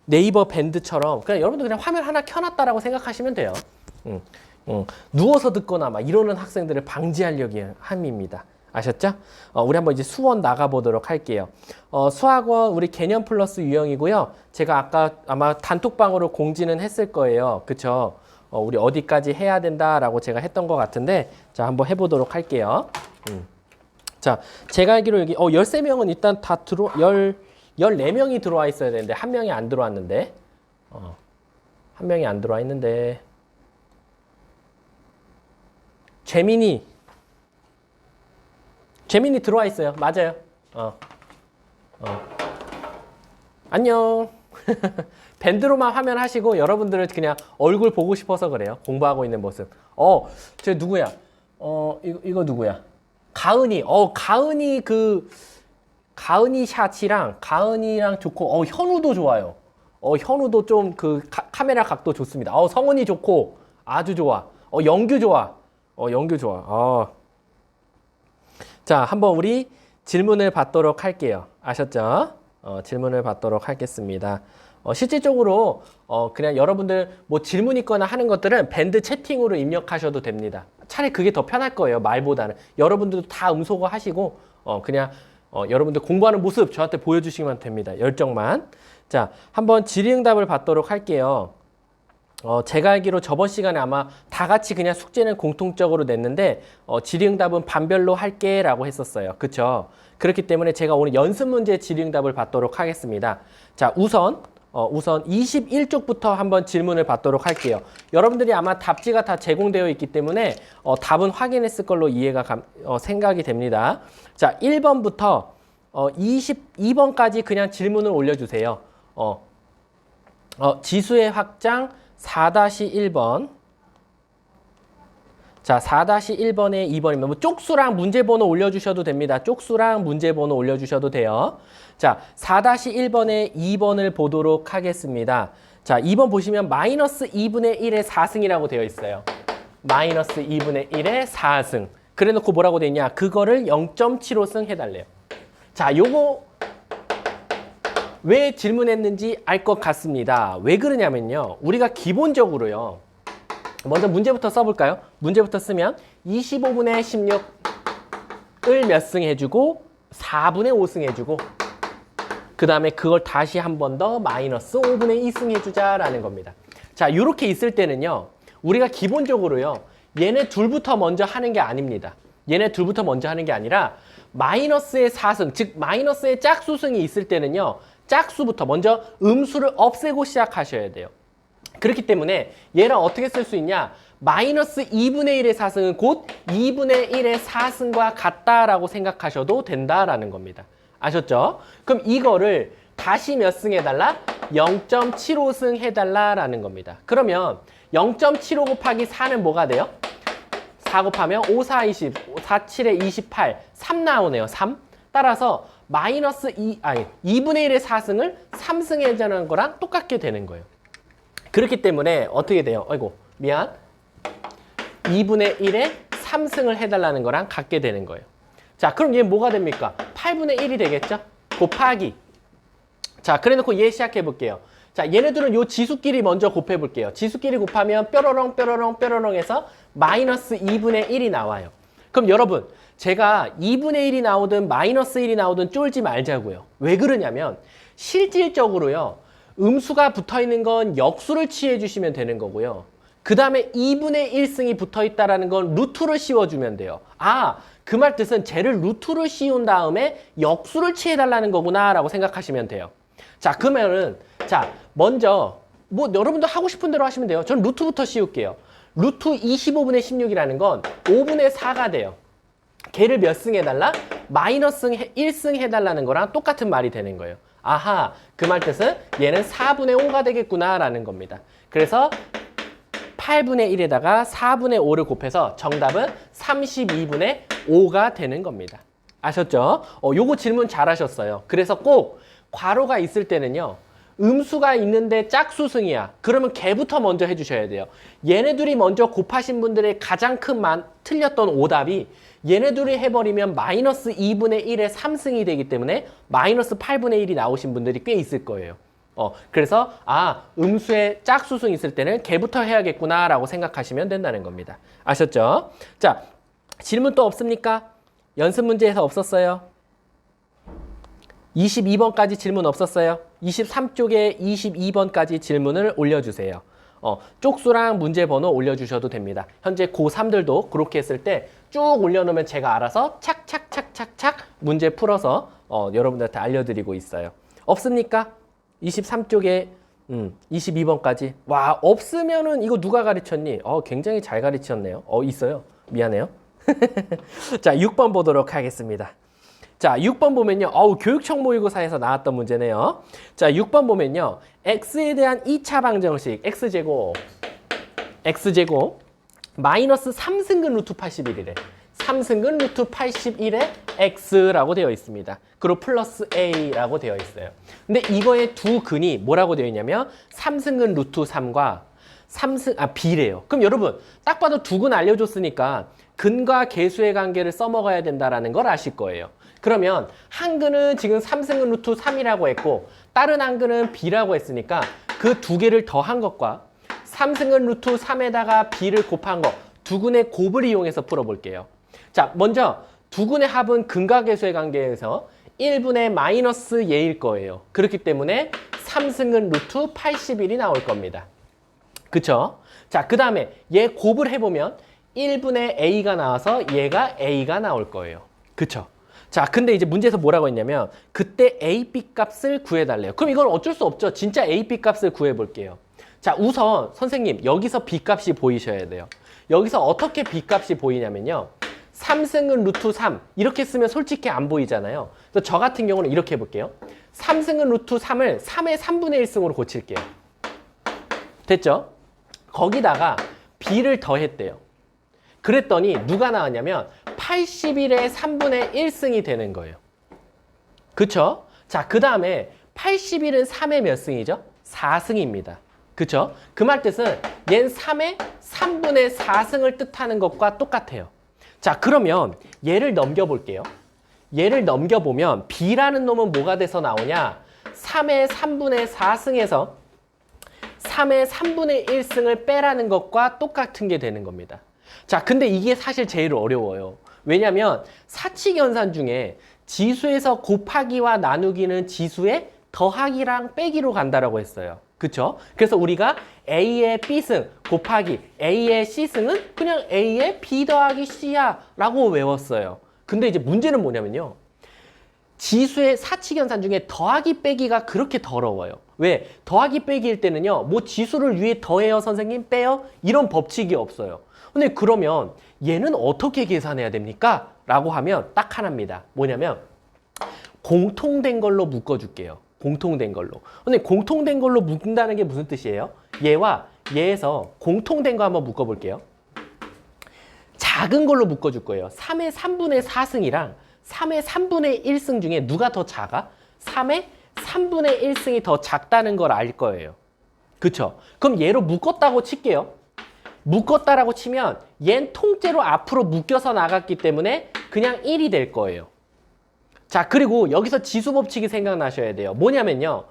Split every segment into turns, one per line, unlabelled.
네이버 밴드처럼 그냥 여러분들 그냥 화면 하나 켜놨다라고 생각하시면 돼요. 누워서 듣거나 막 이러는 학생들을 방지하려기 함입니다. 아셨죠? 우리 한번 이제 수원 나가보도록 할게요. 수학원 우리 개념 플러스 유형이고요. 제가 아까 아마 단톡방으로 공지는 했을 거예요. 그쵸? 우리 어디까지 해야 된다라고 제가 했던 것 같은데 자 한번 해보도록 할게요. 자 제가 알기로 여기 13명은 일단 다 14명이 들어와 있어야 되는데 한 명이 안 들어왔는데 한 명이 안 들어와 있는데 재민이 들어와 있어요. 맞아요. 안녕. 밴드로만 화면 하시고 여러분들을 그냥 얼굴 보고 싶어서 그래요. 공부하고 있는 모습. 저 누구야? 이거 누구야? 가은이. 가은이 샷이랑 가은이랑 좋고 현우도 좋아요. 현우도 좀 카메라 각도 좋습니다. 성은이 좋고 아주 좋아. 영규 좋아. 영규 좋아. 자, 한번 우리 질문을 받도록 할게요. 아셨죠? 질문을 받도록 하겠습니다. 실질적으로 그냥 여러분들 뭐 질문 있거나 하는 것들은 밴드 채팅으로 입력하셔도 됩니다. 차라리 그게 더 편할 거예요. 말보다는. 여러분들도 다 음소거 하시고 그냥 여러분들 공부하는 모습 저한테 보여주시면 됩니다. 열정만. 자, 한번 질의응답을 받도록 할게요. 제가 알기로 저번 시간에 아마 다 같이 그냥 숙제는 공통적으로 냈는데 질의응답은 반별로 할게 라고 했었어요. 그쵸? 그렇기 때문에 제가 오늘 연습 문제 질의응답을 받도록 하겠습니다. 자, 우선 21쪽부터 한번 질문을 받도록 할게요. 여러분들이 아마 답지가 다 제공되어 있기 때문에 답은 확인했을 걸로 생각이 됩니다. 자, 1번부터 22번까지 그냥 질문을 올려주세요. 지수의 확장 4-1번. 자, 4-1번에 2번이면 뭐 쪽수랑 문제번호 올려주셔도 됩니다. 쪽수랑 문제번호 올려주셔도 돼요. 자, 4-1번에 2번을 보도록 하겠습니다. 자, 2번 보시면 마이너스 2분의 1의 4승이라고 되어 있어요. 마이너스 2분의 1의 4승. 그래 놓고 뭐라고 되어 있냐? 그거를 0.75승 해달래요. 자, 요거 왜 질문했는지 알 것 같습니다. 왜 그러냐면요. 우리가 기본적으로요. 먼저 문제부터 써볼까요? 문제부터 쓰면 25분의 16을 몇 승 해주고 4분의 5승 해주고 그 다음에 그걸 다시 한 번 더 마이너스 5분의 2승 해주자라는 겁니다. 자, 이렇게 있을 때는요. 우리가 기본적으로요. 얘네 둘부터 먼저 하는 게 아닙니다. 얘네 둘부터 먼저 하는 게 아니라 마이너스의 4승, 즉 마이너스의 짝수승이 있을 때는요. 짝수부터 먼저 음수를 없애고 시작하셔야 돼요. 그렇기 때문에 얘를 어떻게 쓸 수 있냐? 마이너스 2분의 1의 4승은 곧 2분의 1의 4승과 같다라고 생각하셔도 된다라는 겁니다. 아셨죠? 그럼 이거를 다시 몇 승 해달라? 0.75승 해달라라는 겁니다. 그러면 0.75 곱하기 4는 뭐가 돼요? 4 곱하면 5, 4, 20, 4, 7에 28, 3 나오네요. 3. 따라서 마이너스 2분의 1의 4승을 3승 해주는 거랑 똑같게 되는 거예요. 그렇기 때문에 어떻게 돼요? 아이고, 미안. 2분의 1에 3승을 해달라는 거랑 같게 되는 거예요. 자, 그럼 얘 뭐가 됩니까? 8분의 1이 되겠죠? 곱하기. 자, 그래 놓고 얘 시작해 볼게요. 자, 얘네들은 요 지수끼리 먼저 곱해 볼게요. 지수끼리 곱하면 뾰로롱 뾰로롱 뾰로롱 해서 마이너스 2분의 1이 나와요. 그럼 여러분, 제가 2분의 1이 나오든 마이너스 1이 나오든 쫄지 말자고요. 왜 그러냐면 실질적으로요. 음수가 붙어있는 건 역수를 취해 주시면 되는 거고요. 그 다음에 2분의 1승이 붙어있다는 건 루트를 씌워주면 돼요. 그 말 뜻은 쟤를 루트를 씌운 다음에 역수를 취해달라는 거구나 라고 생각하시면 돼요. 자, 그러면은 자 먼저 뭐 여러분도 하고 싶은 대로 하시면 돼요. 전 루트부터 씌울게요. 루트 25분의 16이라는 건 5분의 4가 돼요. 걔를 몇 승 해달라? 마이너스 1승 해달라는 거랑 똑같은 말이 되는 거예요. 그 말 뜻은 얘는 4분의 5가 되겠구나 라는 겁니다. 그래서 8분의 1에다가 4분의 5를 곱해서 정답은 32분의 5가 되는 겁니다. 아셨죠? 요거 질문 잘 하셨어요. 그래서 꼭 괄호가 있을 때는요. 음수가 있는데 짝수승이야. 그러면 걔부터 먼저 해주셔야 돼요. 얘네들이 먼저 곱하신 분들의 가장 큰 틀렸던 오답이 얘네들이 해버리면 마이너스 2분의 1의 3승이 되기 때문에 마이너스 8분의 1이 나오신 분들이 꽤 있을 거예요. 그래서 음수에 짝수승 있을 때는 걔부터 해야겠구나라고 생각하시면 된다는 겁니다. 아셨죠? 자, 질문 또 없습니까? 연습 문제에서 없었어요? 22번까지 질문 없었어요? 23쪽에 22번까지 질문을 올려주세요. 쪽수랑 문제 번호 올려주셔도 됩니다. 현재 고3들도 그렇게 했을 때 쭉 올려놓으면 제가 알아서 착착착착착 문제 풀어서 여러분들한테 알려드리고 있어요. 없습니까? 23쪽에 22번까지. 와, 없으면은 이거 누가 가르쳤니? 굉장히 잘 가르쳤네요. 있어요. 미안해요. 자, 6번 보도록 하겠습니다. 자, 6번 보면요. 교육청 모의고사에서 나왔던 문제네요. 자, 6번 보면요. x에 대한 2차 방정식 x제곱 마이너스 3승근 루트 81이래. 3승근 루트 81에 x라고 되어 있습니다. 그리고 플러스 a라고 되어 있어요. 근데 이거의 두 근이 뭐라고 되어 있냐면 3승근 루트 3과 b래요. 그럼 여러분 딱 봐도 두 근 알려줬으니까 근과 계수의 관계를 써먹어야 된다는 걸 아실 거예요. 그러면 한 근은 지금 3승근 루트 3이라고 했고 다른 한 근은 b라고 했으니까 그 두 개를 더한 것과 3승근 루트 3에다가 b를 곱한 거 두 근의 곱을 이용해서 풀어볼게요. 자, 먼저 두 근의 합은 근과 계수의 관계에서 1분의 마이너스 예일 거예요. 그렇기 때문에 3승근 루트 81이 나올 겁니다. 그쵸? 자, 그 다음에 얘 곱을 해보면 1분의 a가 나와서 얘가 a가 나올 거예요. 그쵸? 자, 근데 이제 문제에서 뭐라고 했냐면 그때 a, b 값을 구해달래요. 그럼 이건 어쩔 수 없죠. 진짜 a, b 값을 구해볼게요. 자, 우선 선생님 여기서 b 값이 보이셔야 돼요. 여기서 어떻게 b 값이 보이냐면요. 3승근 루트 3 이렇게 쓰면 솔직히 안 보이잖아요. 그래서 저 같은 경우는 이렇게 해볼게요. 3승근 루트 3을 3의 3분의 1승으로 고칠게요. 됐죠? 거기다가 b를 더했대요. 그랬더니 누가 나왔냐면 81의 3분의 1승이 되는 거예요. 그쵸? 자, 그 다음에 81은 3의 몇 승이죠? 4승입니다. 그쵸? 그 말 뜻은 얘는 3의 3분의 4승을 뜻하는 것과 똑같아요. 자, 그러면 얘를 넘겨볼게요. 얘를 넘겨보면 b라는 놈은 뭐가 돼서 나오냐? 3의 3분의 4승에서 3의 3분의 1승을 빼라는 것과 똑같은 게 되는 겁니다. 자, 근데 이게 사실 제일 어려워요. 왜냐면 사칙연산 중에 지수에서 곱하기와 나누기는 지수의 더하기랑 빼기로 간다라고 했어요. 그쵸? 그래서 우리가 A의 B승 곱하기 A의 C승은 그냥 A의 B 더하기 C야 라고 외웠어요. 근데 이제 문제는 뭐냐면요. 지수의 사칙연산 중에 더하기 빼기가 그렇게 더러워요. 왜? 더하기 빼기일 때는요. 뭐 지수를 위에 더해요 선생님? 빼요? 이런 법칙이 없어요. 근데 그러면 얘는 어떻게 계산해야 됩니까? 라고 하면 딱 하나입니다. 뭐냐면 공통된 걸로 묶어줄게요. 공통된 걸로. 근데 공통된 걸로 묶는다는 게 무슨 뜻이에요? 얘와 얘에서 공통된 거 한번 묶어볼게요. 작은 걸로 묶어줄 거예요. 3의 3분의 4승이랑 3의 3분의 1승 중에 누가 더 작아? 3의 3분의 1승이 더 작다는 걸 알 거예요. 그쵸? 그럼 얘로 묶었다고 칠게요. 묶었다라고 치면 얜 통째로 앞으로 묶여서 나갔기 때문에 그냥 1이 될 거예요. 자, 그리고 여기서 지수 법칙이 생각나셔야 돼요. 뭐냐면요.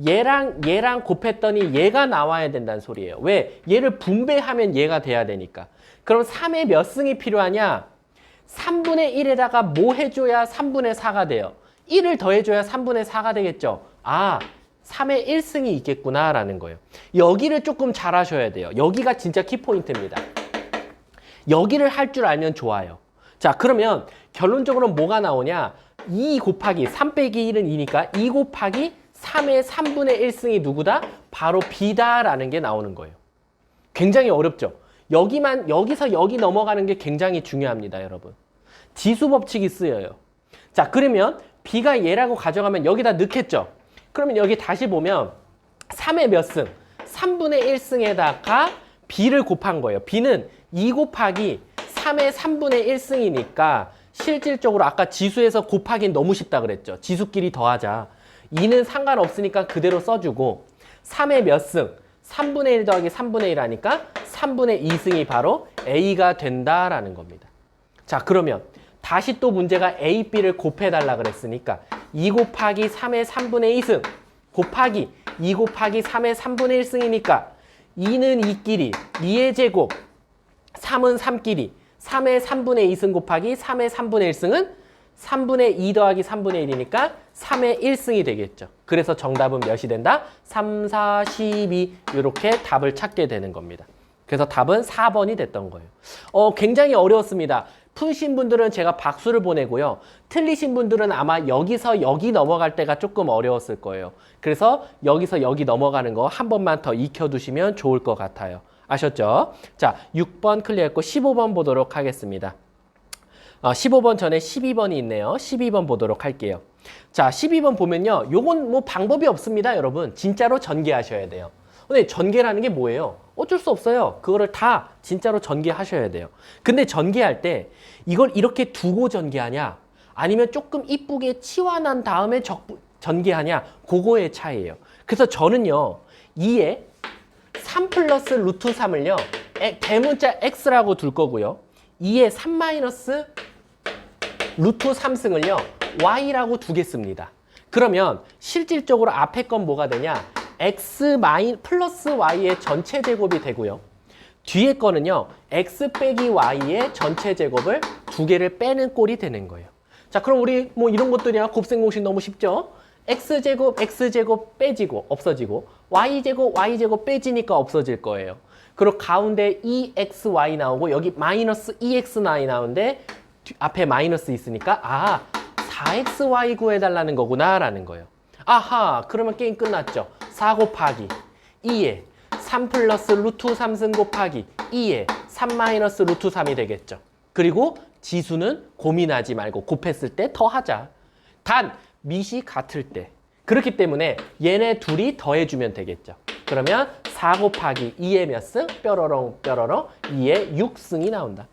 얘랑 곱했더니 얘가 나와야 된다는 소리예요. 왜? 얘를 분배하면 얘가 돼야 되니까. 그럼 3의 몇 승이 필요하냐? 3분의 1에다가 뭐 해줘야 3분의 4가 돼요? 1을 더해줘야 3분의 4가 되겠죠? 3의 1승이 있겠구나라는 거예요. 여기를 조금 잘 하셔야 돼요. 여기가 진짜 키포인트입니다. 여기를 할 줄 알면 좋아요. 자, 그러면 결론적으로 뭐가 나오냐? 2 곱하기 3 빼기 1은 2니까 2 곱하기 3의 3분의 1승이 누구다? 바로 B다라는 게 나오는 거예요. 굉장히 어렵죠? 여기서 여기 넘어가는 게 굉장히 중요합니다, 여러분. 지수 법칙이 쓰여요. 자, 그러면 B가 얘라고 가져가면 여기다 넣겠죠? 그러면 여기 다시 보면 3의 몇 승? 3분의 1승에다가 B를 곱한 거예요. B는 2 곱하기 3의 3분의 1승이니까 실질적으로 아까 지수에서 곱하기는 너무 쉽다 그랬죠. 지수끼리 더하자. 2는 상관없으니까 그대로 써주고 3의 몇 승? 3분의 1 더하기 3분의 1 하니까 3분의 2승이 바로 A가 된다라는 겁니다. 자, 그러면 다시 또 문제가 A, B를 곱해달라 그랬으니까 2 곱하기 3의 3분의 2승 곱하기 2 곱하기 3의 3분의 1승이니까 2는 2끼리, 2의 제곱, 3은 3끼리, 3의 3분의 2승 곱하기 3의 3분의 1승은 3분의 2 더하기 3분의 1이니까 3의 1승이 되겠죠. 그래서 정답은 몇이 된다? 3, 4, 12 이렇게 답을 찾게 되는 겁니다. 그래서 답은 4번이 됐던 거예요. 굉장히 어려웠습니다. 푸신 분들은 제가 박수를 보내고요. 틀리신 분들은 아마 여기서 여기 넘어갈 때가 조금 어려웠을 거예요. 그래서 여기서 여기 넘어가는 거 한 번만 더 익혀두시면 좋을 것 같아요. 아셨죠? 자, 6번 클리어했고 15번 보도록 하겠습니다. 15번 전에 12번이 있네요. 12번 보도록 할게요. 자, 12번 보면요. 요건 뭐 방법이 없습니다, 여러분. 진짜로 전개하셔야 돼요. 근데 전개라는 게 뭐예요? 어쩔 수 없어요. 그거를 다 진짜로 전개하셔야 돼요. 근데 전개할 때 이걸 이렇게 두고 전개하냐? 아니면 조금 이쁘게 치환한 다음에 전개하냐? 그거의 차이예요. 그래서 저는요. 2에 3 플러스 루트 3을요. 대문자 x라고 둘 거고요. 2에 3 마이너스 루트 3승을요. y라고 두겠습니다. 그러면 실질적으로 앞에 건 뭐가 되냐? x 플러스 y의 전체 제곱이 되고요. 뒤에 거는요. x 빼기 y의 전체 제곱을 두 개를 빼는 꼴이 되는 거예요. 자, 그럼 우리 뭐 이런 것들이야 곱셈공식 너무 쉽죠? x제곱 빼지고 없어지고 y제곱 빼지니까 없어질 거예요. 그리고 가운데 2xy 나오고 여기 마이너스 2xy 나오는데 앞에 마이너스 있으니까 4xy 구해달라는 거구나 라는 거예요. 아하, 그러면 게임 끝났죠. 4 곱하기 2에 3 플러스 루트 3승 곱하기 2에 3 마이너스 루트 3이 되겠죠. 그리고 지수는 고민하지 말고 곱했을 때 더하자. 단 밑이 같을 때. 그렇기 때문에 얘네 둘이 더해주면 되겠죠. 그러면 4 곱하기 2의 몇 승? 뾰로롱 2의 6승이 나온다.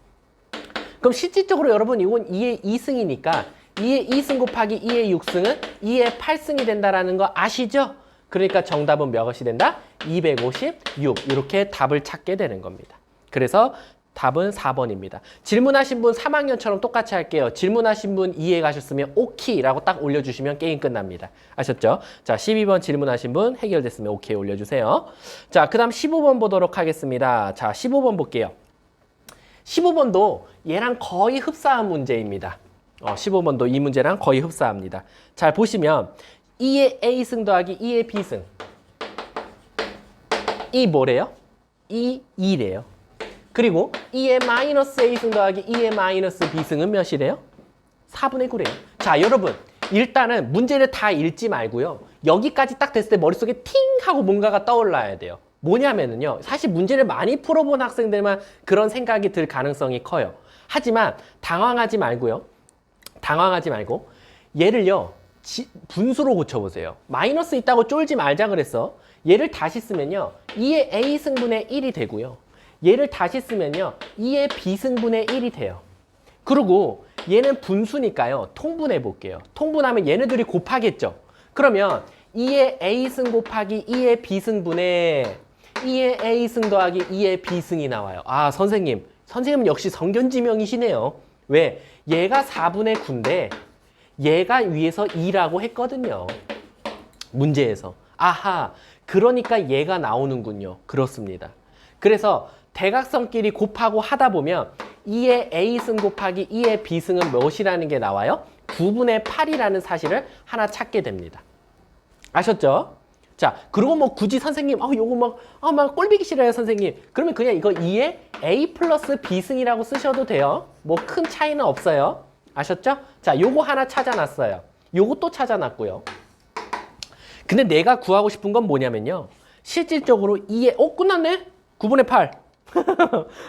그럼 실질적으로 여러분 이건 2의 2승이니까 2의 2승 곱하기 2의 6승은 2의 8승이 된다라는 거 아시죠? 그러니까 정답은 몇이 된다? 256. 이렇게 답을 찾게 되는 겁니다. 그래서 답은 4번입니다. 질문하신 분 3학년처럼 똑같이 할게요. 질문하신 분 이해 가셨으면 오케이라고 딱 올려주시면 게임 끝납니다. 아셨죠? 자, 12번 질문하신 분 해결됐으면 오케이 올려주세요. 자, 그 다음 15번 보도록 하겠습니다. 자, 15번 볼게요. 15번도 얘랑 거의 흡사한 문제입니다. 15번도 이 문제랑 거의 흡사합니다. 잘 보시면 2의 A승 더하기 2의 B승. 이 뭐래요? 2래요. 그리고 2의 마이너스 A승 더하기 2의 마이너스 B승은 몇이래요? 4분의 9래요. 자, 여러분 일단은 문제를 다 읽지 말고요. 여기까지 딱 됐을 때 머릿속에 팅 하고 뭔가가 떠올라야 돼요. 뭐냐면은요. 사실 문제를 많이 풀어본 학생들만 그런 생각이 들 가능성이 커요. 하지만 당황하지 말고 얘를요. 분수로 고쳐보세요. 마이너스 있다고 쫄지 말자 그랬어. 얘를 다시 쓰면요. 2의 A승분의 1이 되고요. 얘를 다시 쓰면요. 2의 B승분의 1이 돼요. 그리고 얘는 분수니까요. 통분해 볼게요. 통분하면 얘네들이 곱하겠죠. 그러면 2의 A승 곱하기 2의 B승분의 2의 A승 더하기 2의 B승이 나와요. 아, 선생님은 역시 성견지명이시네요. 왜? 얘가 4분의 9인데 얘가 위에서 2라고 했거든요. 문제에서. 아하, 그러니까 얘가 나오는군요. 그렇습니다. 그래서 대각선끼리 곱하고 하다 보면 2의 A승 곱하기 2의 B승은 무엇이라는 게 나와요? 9분의 8이라는 사실을 하나 찾게 됩니다. 아셨죠? 자, 그리고 뭐 굳이 선생님, 요거 막 꼴보기 싫어요, 선생님. 그러면 그냥 이거 2의 A 플러스 B승이라고 쓰셔도 돼요. 뭐 큰 차이는 없어요. 아셨죠? 자, 요거 하나 찾아놨어요. 요거 또 찾아놨고요. 근데 내가 구하고 싶은 건 뭐냐면요. 실질적으로 2의, 끝났네? 9분의 8.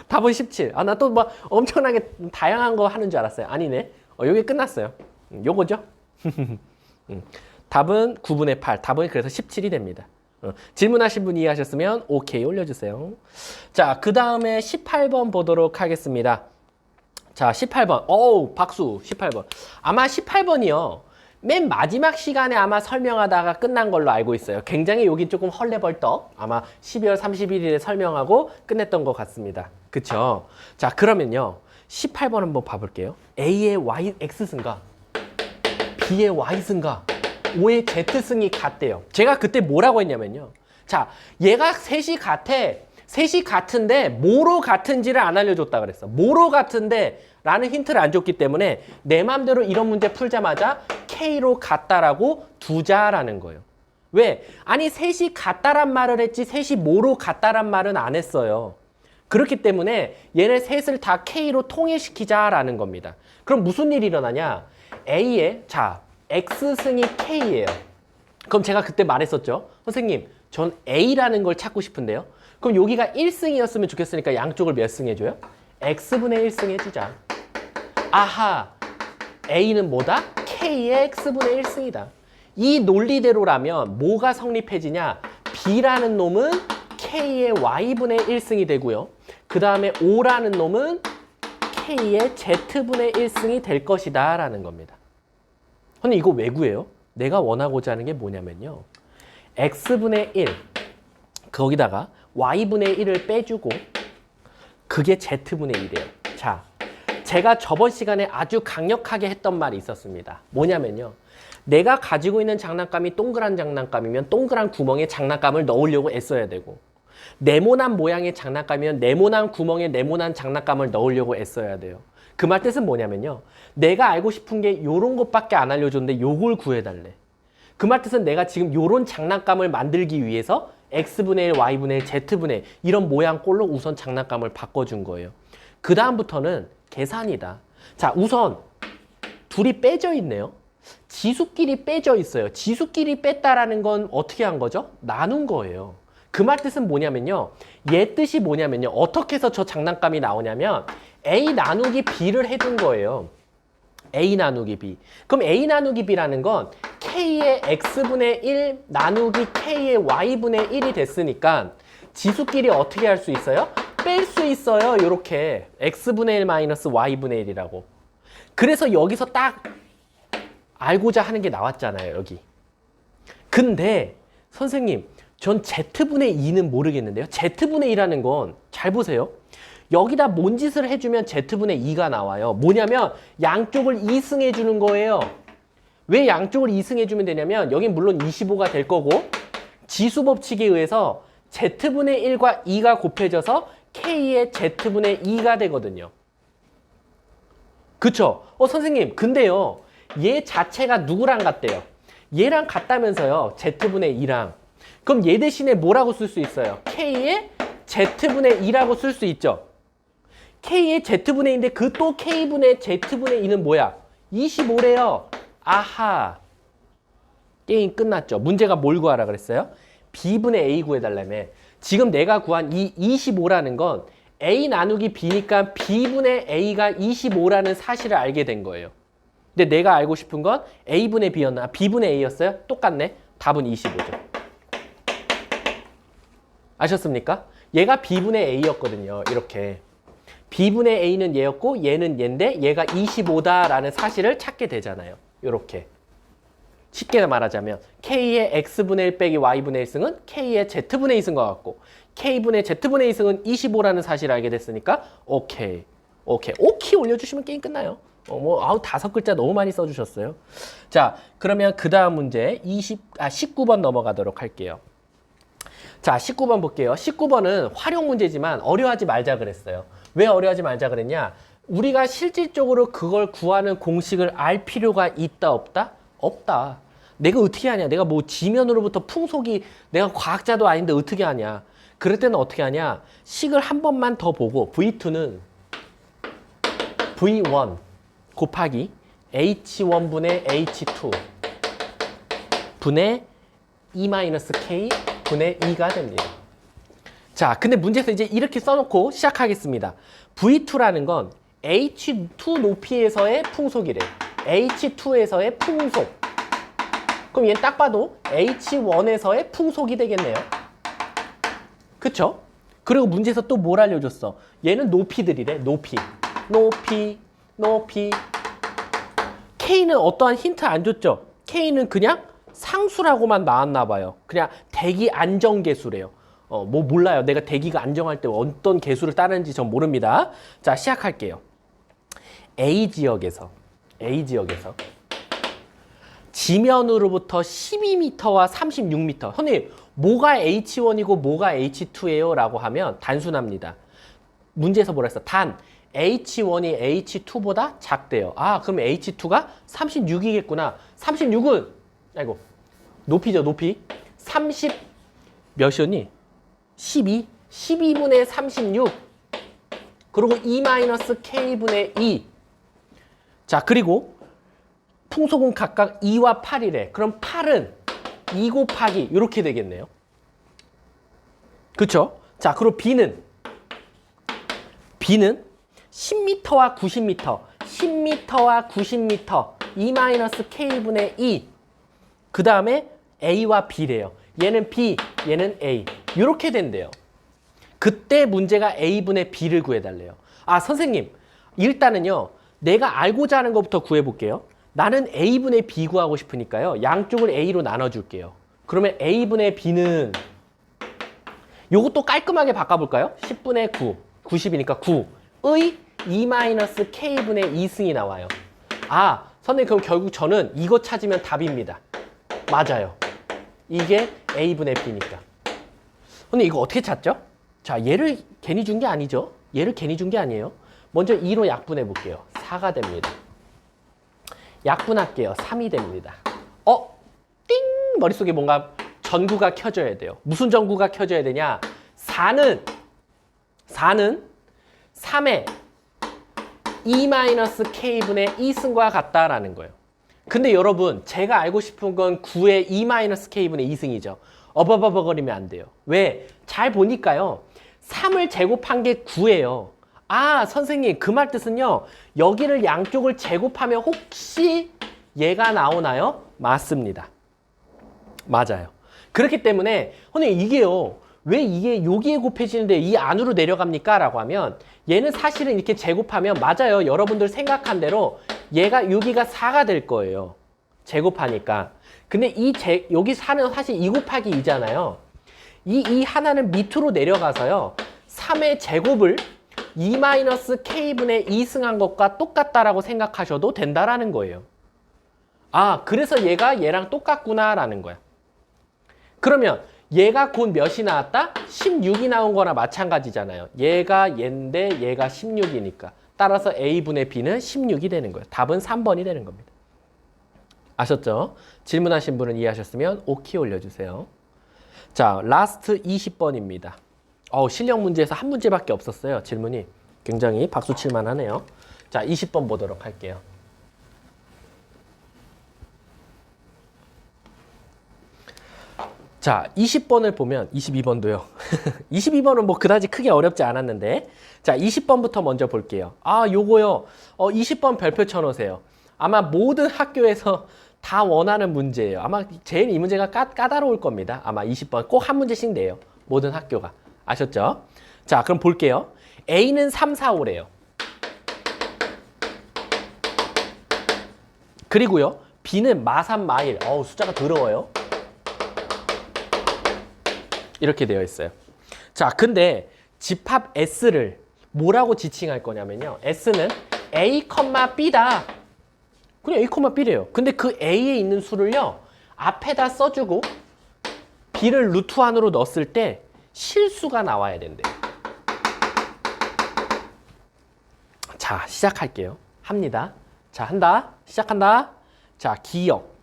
답은 17. 나 또 뭐 엄청나게 다양한 거 하는 줄 알았어요. 아니네. 요게 끝났어요. 요거죠? 답은 9분의 8. 답은 그래서 17이 됩니다. 질문하신 분 이해하셨으면 오케이 올려주세요. 자, 그 다음에 18번 보도록 하겠습니다. 자, 18번. 박수. 18번. 아마 18번이요. 맨 마지막 시간에 아마 설명하다가 끝난 걸로 알고 있어요. 굉장히 여기 조금 헐레벌떡. 아마 12월 31일에 설명하고 끝냈던 것 같습니다. 그쵸? 자, 그러면요. 18번 한번 봐볼게요. A의 X승가? B의 Y승가? 5의 Z승이 같대요. 제가 그때 뭐라고 했냐면요. 자, 얘가 셋이 같아. 셋이 같은데 뭐로 같은지를 안 알려줬다 그랬어. 뭐로 같은데 라는 힌트를 안 줬기 때문에 내 맘대로 이런 문제 풀자마자 K로 같다라고 두자라는 거예요. 왜? 아니 셋이 같다란 말을 했지 셋이 뭐로 같다란 말은 안 했어요. 그렇기 때문에 얘네 셋을 다 K로 통일시키자라는 겁니다. 그럼 무슨 일이 일어나냐? A에 자 X승이 K예요. 그럼 제가 그때 말했었죠. 선생님 전 A라는 걸 찾고 싶은데요. 그럼 여기가 1승이었으면 좋겠으니까 양쪽을 몇 승 해줘요? X분의 1승 해주자. 아하, A는 뭐다? K의 X분의 1승이다. 이 논리대로라면 뭐가 성립해지냐? B라는 놈은 K의 Y분의 1승이 되고요. 그 다음에 O라는 놈은 K의 Z분의 1승이 될 것이다 라는 겁니다. 근데 이거 왜 구해요? 내가 원하고자 하는 게 뭐냐면요. X분의 1 거기다가 Y분의 1을 빼주고 그게 Z분의 1이에요. 자, 제가 저번 시간에 아주 강력하게 했던 말이 있었습니다. 뭐냐면요. 내가 가지고 있는 장난감이 동그란 장난감이면 동그란 구멍에 장난감을 넣으려고 애써야 되고 네모난 모양의 장난감이면 네모난 구멍에 네모난 장난감을 넣으려고 애써야 돼요. 그 말 뜻은 뭐냐면요. 내가 알고 싶은 게 요런 것밖에 안 알려줬는데 요걸 구해달래. 그 말 뜻은 내가 지금 요런 장난감을 만들기 위해서 X분의 1, Y분의 1, Z분의 1 이런 모양 꼴로 우선 장난감을 바꿔준 거예요. 그 다음부터는 계산이다. 자, 우선 둘이 빼져 있네요. 지수끼리 빼져 있어요. 지수끼리 뺐다라는 건 어떻게 한 거죠? 나눈 거예요. 그 말 뜻은 뭐냐면요. 얘 뜻이 뭐냐면요. 어떻게 해서 저 장난감이 나오냐면 A 나누기 B를 해준 거예요. A 나누기 B. 그럼 A 나누기 B라는 건 K의 X분의 1 나누기 K의 Y분의 1이 됐으니까 지수끼리 어떻게 할 수 있어요? 뺄 수 있어요. 이렇게 X분의 1 마이너스 Y분의 1이라고. 그래서 여기서 딱 알고자 하는 게 나왔잖아요. 여기. 근데 선생님 전 Z분의 2는 모르겠는데요. Z분의 2라는 건 잘 보세요. 여기다 뭔 짓을 해주면 Z분의 2가 나와요. 뭐냐면 양쪽을 2승해 주는 거예요. 왜 양쪽을 2승해 주면 되냐면 여긴 물론 25가 될 거고 지수법칙에 의해서 Z분의 1과 2가 곱해져서 K의 Z분의 2가 되거든요. 그쵸? 선생님 근데요. 얘 자체가 누구랑 같대요? 얘랑 같다면서요. Z분의 2랑. 그럼 얘 대신에 뭐라고 쓸 수 있어요? K의 Z분의 2라고 쓸 수 있죠. K의 Z분의 2인데 그 또 K분의 Z분의 2는 뭐야? 25래요. 아하. 게임 끝났죠. 문제가 뭘 구하라 그랬어요? B분의 A 구해달라며. 지금 내가 구한 이 25라는 건 A 나누기 B니까 B분의 A가 25라는 사실을 알게 된 거예요. 근데 내가 알고 싶은 건 A분의 B였나? B분의 A였어요? 똑같네. 답은 25죠. 아셨습니까? 얘가 B분의 A였거든요. 이렇게. B분의 A는 얘였고 얘는 얘인데 얘가 25다라는 사실을 찾게 되잖아요. 이렇게. 쉽게 말하자면 K의 X분의 1 빼기 Y분의 1승은 K의 Z분의 2승과 같고 K분의 Z분의 2승은 25라는 사실을 알게 됐으니까 오케이. 오케이 올려주시면 게임 끝나요. 아우 5글자 너무 많이 써주셨어요. 자, 그러면 그 다음 문제 19번 넘어가도록 할게요. 자, 19번 볼게요. 19번은 활용 문제지만 어려워하지 말자 그랬어요. 왜 어려워하지 말자 그랬냐? 우리가 실질적으로 그걸 구하는 공식을 알 필요가 있다 없다? 없다. 내가 어떻게 하냐? 내가 뭐 지면으로부터 풍속이 내가 과학자도 아닌데 어떻게 하냐? 그럴 때는 어떻게 하냐? 식을 한 번만 더 보고 V2는 V1 곱하기 H1분의 H2 분의 E-K 분의 2가 됩니다. 자, 근데 문제에서 이제 이렇게 써놓고 시작하겠습니다. V2라는 건 H2 높이에서의 풍속이래. H2에서의 풍속. 그럼 얘는 딱 봐도 H1에서의 풍속이 되겠네요. 그쵸? 그리고 문제에서 또 뭘 알려줬어? 얘는 높이들이래. 높이. K는 어떠한 힌트 안 줬죠? K는 그냥 상수라고만 나왔나 봐요. 그냥 대기 안정 계수래요. 뭐 몰라요. 내가 대기가 안정할 때 어떤 계수를 따르는지 전 모릅니다. 자, 시작할게요. A 지역에서 지면으로부터 12m와 36m. 선생님, 뭐가 H1이고 뭐가 H2예요? 라고 하면 단순합니다. 문제에서 뭐라 했어? 단 H1이 H2보다 작대요. 아, 그럼 H2가 36이겠구나. 36은 아이고 높이죠, 높이. 30 몇이었니? 12. 12분의 36. 그리고 E-K분의 2. 자, 그리고 풍속은 각각 2와 8이래. 그럼 8은 2 곱하기 이렇게 되겠네요. 그쵸? 자, 그리고 B는 10m와 90m, 10m와 90m, E-K분의 2. 그 다음에 A와 B래요. 얘는 B, 얘는 A. 이렇게 된대요. 그때 문제가 A분의 B를 구해달래요. 아, 선생님, 일단은요, 내가 알고자 하는 것부터 구해볼게요. 나는 A분의 B 구하고 싶으니까요, 양쪽을 A로 나눠줄게요. 그러면 A분의 B는 요것도 깔끔하게 바꿔볼까요? 10분의 9, 90이니까 9의 E-K분의 2승이 나와요. 아, 선생님, 그럼 결국 저는 이거 찾으면 답입니다. 맞아요. 이게 A분의 B니까. 근데 이거 어떻게 찾죠? 자, 얘를 괜히 준 게 아니죠. 얘를 괜히 준 게 아니에요. 먼저 2로 약분해 볼게요. 4가 됩니다. 약분할게요. 3이 됩니다. 띵! 머릿속에 뭔가 전구가 켜져야 돼요. 무슨 전구가 켜져야 되냐? 4는 3의 E-K분의 2승과 같다라는 거예요. 근데 여러분, 제가 알고 싶은 건 9의 E-K분의 2승이죠. 어버버버거리면 안 돼요. 왜? 잘 보니까요. 3을 제곱한 게 9예요. 아, 선생님, 그 말 뜻은요. 여기를 양쪽을 제곱하면 혹시 얘가 나오나요? 맞습니다. 맞아요. 그렇기 때문에 선생님, 이게요. 왜 이게 여기에 곱해지는데 이 안으로 내려갑니까? 라고 하면 얘는 사실은 이렇게 제곱하면 맞아요. 여러분들 생각한 대로 얘가 여기가 4가 될 거예요. 제곱하니까. 근데 여기 4는 사실 2 곱하기 2잖아요. 이 하나는 밑으로 내려가서요. 3의 제곱을 E-K분의 2승한 것과 똑같다라고 생각하셔도 된다라는 거예요. 아, 그래서 얘가 얘랑 똑같구나라는 거야. 그러면 얘가 곧 몇이 나왔다? 16이 나온 거나 마찬가지잖아요. 얘가 얘인데 얘가 16이니까. 따라서 A분의 B는 16이 되는 거예요. 답은 3번이 되는 겁니다. 아셨죠? 질문하신 분은 이해하셨으면 오키 올려주세요. 자, 라스트 20번입니다. 실력 문제에서 한 문제밖에 없었어요. 질문이 굉장히 박수 칠만 하네요. 자, 20번 보도록 할게요. 자, 20번을 보면 22번도요. 22번은 뭐 그다지 크게 어렵지 않았는데 자, 20번부터 먼저 볼게요. 아, 요거요. 20번 별표 쳐놓으세요. 아마 모든 학교에서 다 원하는 문제예요. 아마 제일 이 문제가 까다로울 겁니다. 아마 20번 꼭 한 문제씩 내요. 모든 학교가. 아셨죠? 자, 그럼 볼게요. A는 3, 4, 5래요. 그리고요. B는 마3, 마1. 숫자가 더러워요. 이렇게 되어 있어요. 자, 근데 집합 S를 뭐라고 지칭할 거냐면요. S는 A, B다. 그냥 A, B래요. 근데 그 A에 있는 수를요. 앞에다 써주고 B를 루트 안으로 넣었을 때 실수가 나와야 된대요. 자, 시작할게요. 합니다. 자, 한다. 시작한다. 자, 기억.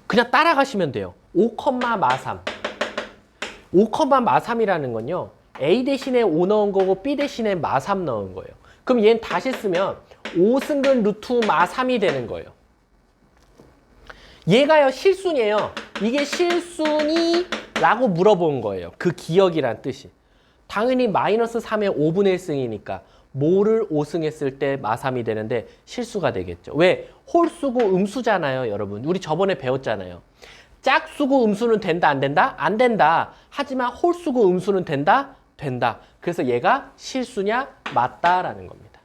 그냥 따라가시면 돼요. 5, 마3. 5, 마3이라는 건요. A 대신에 5 넣은 거고 B 대신에 마3 넣은 거예요. 그럼 얘는 다시 쓰면 5승근 루트 마3이 되는 거예요. 얘가요, 실순이에요. 이게 실순이? 라고 물어본 거예요. 그 기억이란 뜻이. 당연히 마이너스 3의 5분의 1승이니까 뭐를 5승했을 때 마3이 되는데 실수가 되겠죠. 왜? 홀수고 음수잖아요, 여러분. 우리 저번에 배웠잖아요. 짝수고 음수는 된다, 안 된다? 안 된다. 하지만 홀수고 음수는 된다? 된다. 그래서 얘가 실수냐? 맞다라는 겁니다.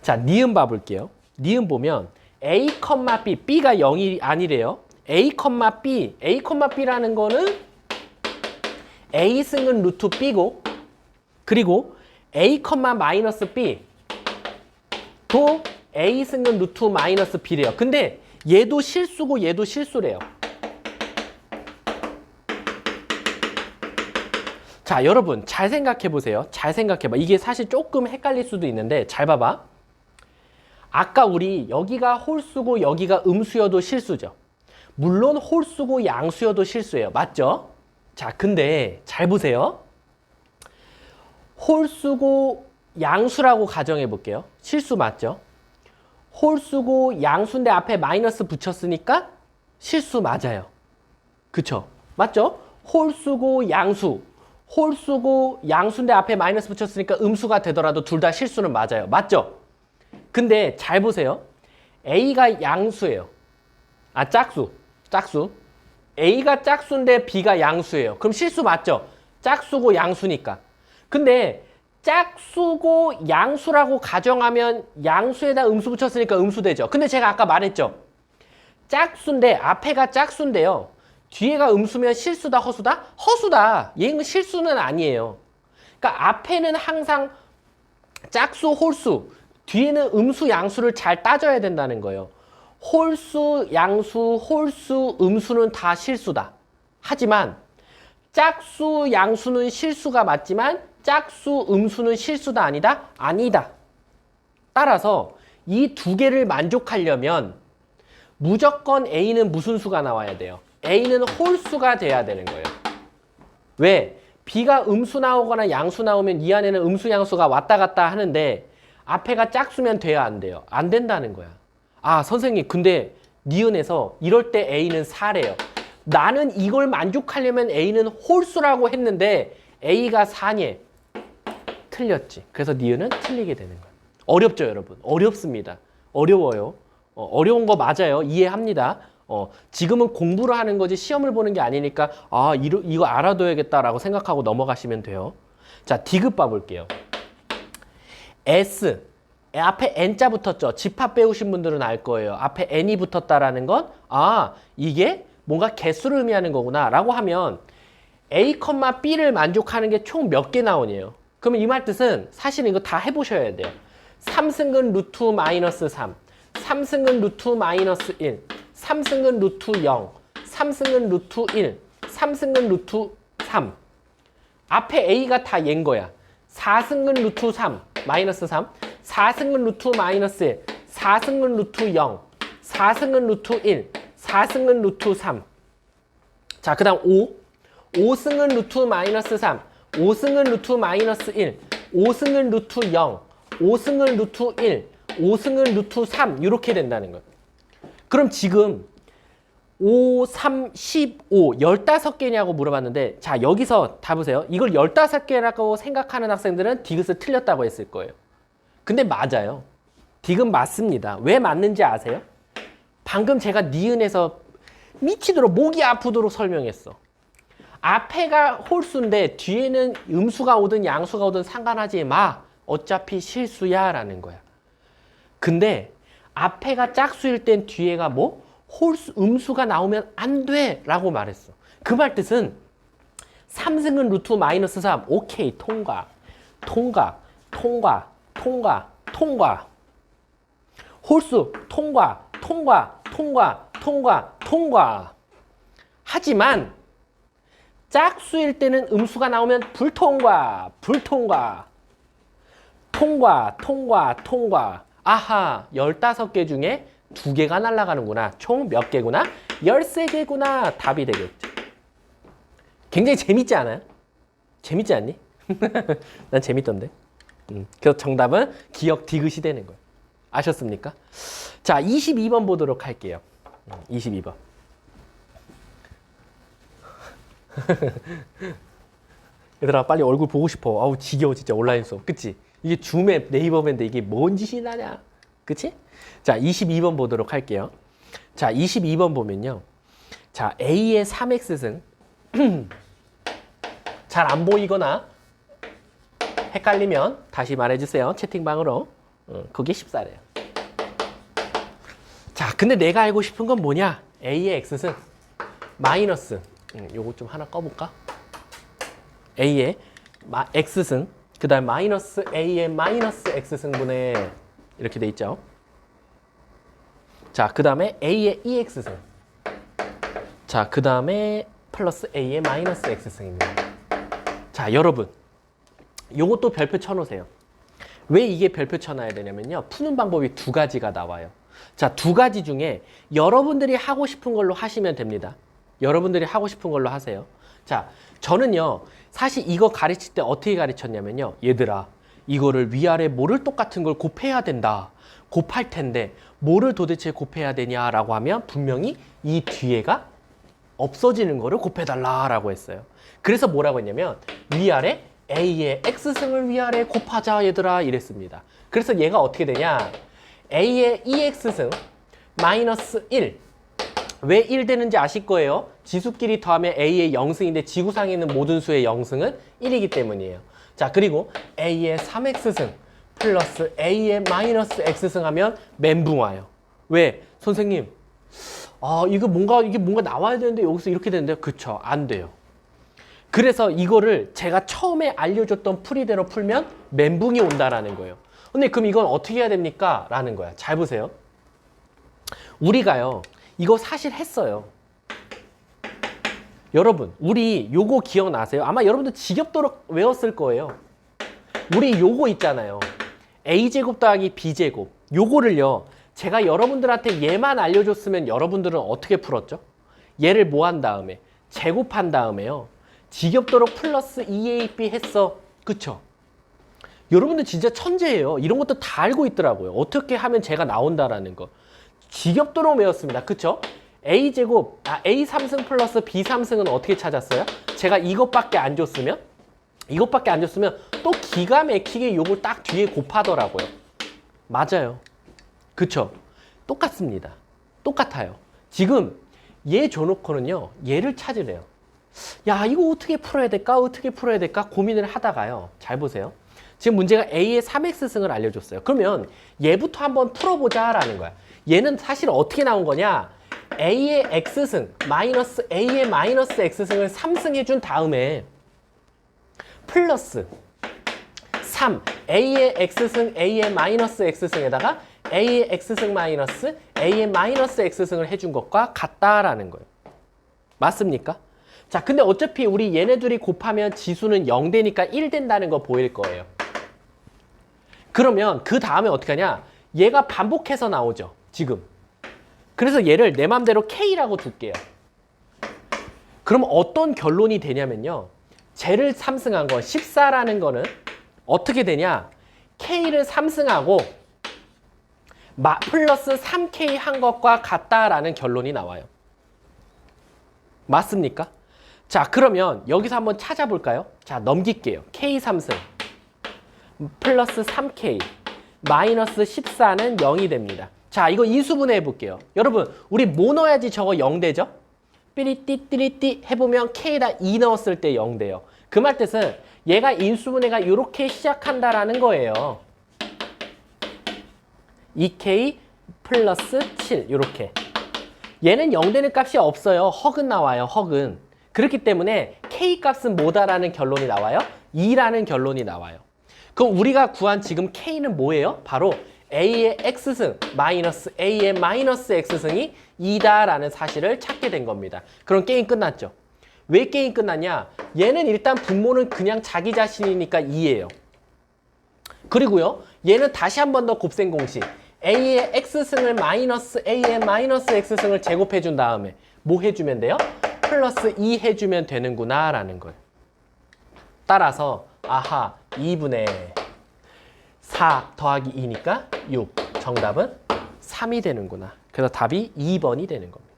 자, 니은 봐볼게요. 니은 보면 A, B, B가 0이 아니래요. A, B, B라는 거는 A승은 루트 B고 그리고 A, B 도 A 승근 루트 마이너스 B래요. 근데 얘도 실수고 얘도 실수래요. 자, 여러분 잘 생각해 보세요. 잘 생각해 봐. 이게 사실 조금 헷갈릴 수도 있는데 잘 봐봐. 아까 우리 여기가 홀수고 여기가 음수여도 실수죠. 물론 홀수고 양수여도 실수예요. 맞죠? 자, 근데 잘 보세요. 홀수고 양수라고 가정해 볼게요. 실수 맞죠? 홀수고 양수인데 앞에 마이너스 붙였으니까 실수 맞아요. 그쵸? 맞죠? 홀수고 양수. 홀수고 양수인데 앞에 마이너스 붙였으니까 음수가 되더라도 둘 다 실수는 맞아요. 맞죠? 근데 잘 보세요. A가 양수예요. 아, 짝수. A가 짝수인데 B가 양수예요. 그럼 실수 맞죠? 짝수고 양수니까. 근데 짝수고 양수라고 가정하면 양수에다 음수 붙였으니까 음수 되죠. 근데 제가 아까 말했죠. 짝수인데 앞에가 짝수인데요. 뒤에가 음수면 실수다 허수다? 허수다. 얘는 실수는 아니에요. 그러니까 앞에는 항상 짝수 홀수, 뒤에는 음수 양수를 잘 따져야 된다는 거예요. 홀수, 양수, 홀수, 음수는 다 실수다. 하지만 짝수, 양수는 실수가 맞지만 짝수, 음수는 실수다 아니다? 아니다. 따라서 이 두 개를 만족하려면 무조건 A는 무슨 수가 나와야 돼요? A는 홀수가 돼야 되는 거예요. 왜? B가 음수 나오거나 양수 나오면 이 안에는 음수, 양수가 왔다 갔다 하는데 앞에가 짝수면 돼야 안 돼요? 안 된다는 거야. 아, 선생님, 근데 니은에서 이럴 때 A는 4래요. 나는 이걸 만족하려면 A는 홀수라고 했는데 A가 4니 틀렸지. 그래서 니은은 틀리게 되는 거예요. 어렵죠, 여러분? 어렵습니다. 어려워요. 어려운 거 맞아요. 이해합니다. 지금은 공부를 하는 거지 시험을 보는 게 아니니까 아, 이거 알아둬야겠다라고 생각하고 넘어가시면 돼요. 자, D급 봐볼게요. S. 앞에 N자 붙었죠. 집합 배우신 분들은 알 거예요. 앞에 N이 붙었다라는 건 아, 이게 뭔가 개수를 의미하는 거구나 라고 하면 A, B를 만족하는 게 총 몇 개 나오네요. 그러면 이 말 뜻은 사실은 이거 다 해보셔야 돼요. 3승근 루트 마이너스 3, 3승근 루트 마이너스 1, 3승근 루트 0, 3승근 루트 1, 3승근 루트 3. 앞에 A가 다 얘인 거야. 4승근 루트 3, 마이너스 3, 4승근 루트 마이너스 1, 4승근 루트 0, 4승근 루트 1, 4승근 루트 3. 자, 그 다음 5. 5승근 루트 마이너스 3, 5승근 루트 마이너스 1, 5승근 루트 0, 5승근 루트 1, 5승근 루트 3 이렇게 된다는 거예요. 그럼 지금 5, 3, 15, 15개냐고 물어봤는데 자, 여기서 다 보세요. 이걸 15개라고 생각하는 학생들은 디귿을 틀렸다고 했을 거예요. 근데 맞아요. 디귿 맞습니다. 왜 맞는지 아세요? 방금 제가 니은에서 미치도록 목이 아프도록 설명했어. 앞에가 홀수인데 뒤에는 음수가 오든 양수가 오든 상관하지 마. 어차피 실수야 라는 거야. 근데 앞에가 짝수일 땐 뒤에가 뭐? 홀수, 음수가 나오면 안 돼 라고 말했어. 그 말 뜻은 3승은 루트 마이너스 3. 오케이, 통과. 홀수, 통과. 하지만 짝수일 때는 음수가 나오면 불통과. 통과. 아하, 15개 중에 2개가 날아가는구나. 총 몇 개구나? 13개구나. 답이 되겠죠. 굉장히 재밌지 않아요? 재밌지 않니? 난 재밌던데. 그래서 정답은 기억 디귿이 되는 거예요. 아셨습니까? 자, 22번 보도록 할게요. 22번. 얘들아, 빨리 얼굴 보고 싶어. 아우, 지겨워 진짜 온라인 수업. 그치? 이게 줌에 네이버인데 이게 뭔 짓이 나냐? 그치? 자, 22번 보도록 할게요. 자, 22번 보면요. 자, A의 3X승. 잘 안 보이거나 헷갈리면 다시 말해주세요. 채팅방으로. 그게 14래요. 자, 근데 내가 알고 싶은 건 뭐냐? A의 X승. 마이너스. 요거 좀 하나 꺼볼까? A의 X승. 그 다음 마이너스 A의 마이너스 X승분의 이렇게 돼 있죠. 자, 그 다음에 a의 ex승. 자, 그 다음에 플러스 a의 마이너스 x승입니다. 자, 여러분. 요것도 별표 쳐놓으세요. 왜 이게 별표 쳐놔야 되냐면요. 푸는 방법이 두 가지가 나와요. 자, 두 가지 중에 여러분들이 하고 싶은 걸로 하시면 됩니다. 여러분들이 하고 싶은 걸로 하세요. 자, 저는요. 사실 이거 가르칠 때 어떻게 가르쳤냐면요. 얘들아, 이거를 위아래 뭐를 똑같은 걸 곱해야 된다. 곱할 텐데 뭐를 도대체 곱해야 되냐라고 하면 분명히 이 뒤에가 없어지는 거를 곱해달라라고 했어요. 그래서 뭐라고 했냐면 위아래 a의 x승을 위아래 곱하자 얘들아 이랬습니다. 그래서 얘가 어떻게 되냐? a의 2x승 마이너스 1. 왜 1 되는지 아실 거예요. 지수끼리 더하면 a의 0승인데 지구상에 있는 모든 수의 0승은 1이기 때문이에요. 자, 그리고 a의 3x승 플러스 a의 마이너스 x승 하면 멘붕 와요. 왜? 선생님, 이게 뭔가 나와야 되는데 여기서 이렇게 되는데요. 그쵸? 안 돼요. 그래서 이거를 제가 처음에 알려줬던 풀이대로 풀면 멘붕이 온다라는 거예요. 근데 그럼 이건 어떻게 해야 됩니까? 라는 거야. 잘 보세요. 우리가요, 이거 사실 했어요. 여러분, 우리 요거 기억나세요? 아마 여러분들 지겹도록 외웠을 거예요. 우리 요거 있잖아요. a제곱 더하기 b제곱. 요거를요, 제가 여러분들한테 얘만 알려줬으면 여러분들은 어떻게 풀었죠? 얘를 뭐 한 다음에? 제곱한 다음에요. 지겹도록 플러스 2ab 했어. 그쵸? 여러분들 진짜 천재예요. 이런 것도 다 알고 있더라고요. 어떻게 하면 제가 나온다라는 거. 지겹도록 외웠습니다. 그쵸? a제곱, a3승 플러스 b3승은 어떻게 찾았어요? 제가 이것밖에 안 줬으면 또 기가 막히게 요걸 딱 뒤에 곱하더라고요. 맞아요. 그쵸? 똑같습니다. 똑같아요. 지금 얘 줘놓고는요, 얘를 찾으래요. 야, 이거 어떻게 풀어야 될까? 고민을 하다가요. 잘 보세요. 지금 문제가 a의 3x승을 알려줬어요. 그러면 얘부터 한번 풀어보자라는 거야. 얘는 사실 어떻게 나온 거냐? a의 x승 마이너스 a의 마이너스 x승을 3승 해준 다음에 플러스 3 a의 x승 a의 마이너스 x승에다가 a의 x승 마이너스 a의 마이너스 x승을 해준 것과 같다라는 거예요. 맞습니까? 자, 근데 어차피 우리 얘네 둘이 곱하면 지수는 0 되니까 1 된다는 거 보일 거예요. 그러면 그 다음에 어떻게 하냐? 얘가 반복해서 나오죠, 지금. 그래서 얘를 내 맘대로 K라고 둘게요. 그럼 어떤 결론이 되냐면요. 쟤를 3승한 거, 14라는 거는 어떻게 되냐? K를 3승하고 플러스 3K 한 것과 같다라는 결론이 나와요. 맞습니까? 자, 그러면 여기서 한번 찾아볼까요? 자, 넘길게요. K 3승 플러스 3K 마이너스 14는 0이 됩니다. 자, 이거 인수분해 해볼게요. 여러분, 우리 뭐 넣어야지 저거 0 되죠? 삐리띠 해보면 K에다 2 넣었을 때 0 돼요. 그 말 뜻은 얘가 인수분해가 이렇게 시작한다라는 거예요. 2K 플러스 7 이렇게. 얘는 0 되는 값이 없어요. 헉은 나와요. 헉은. 그렇기 때문에 K 값은 뭐다라는 결론이 나와요? 2라는 결론이 나와요. 그럼 우리가 구한 지금 K는 뭐예요? 바로 A의 X승 마이너스 A의 마이너스 X승이 2다라는 사실을 찾게 된 겁니다. 그럼 게임 끝났죠. 왜 게임 끝났냐? 얘는 일단 분모는 그냥 자기 자신이니까 2예요. 그리고요, 얘는 다시 한 번 더 곱셈 공식. A의 X승을 마이너스 A의 마이너스 X승을 제곱해 준 다음에 뭐 해주면 돼요? 플러스 2 해주면 되는구나 라는 거예요. 따라서 아하, 2분의 4 더하기 2니까 6. 정답은 3이 되는구나. 그래서 답이 2번이 되는 겁니다.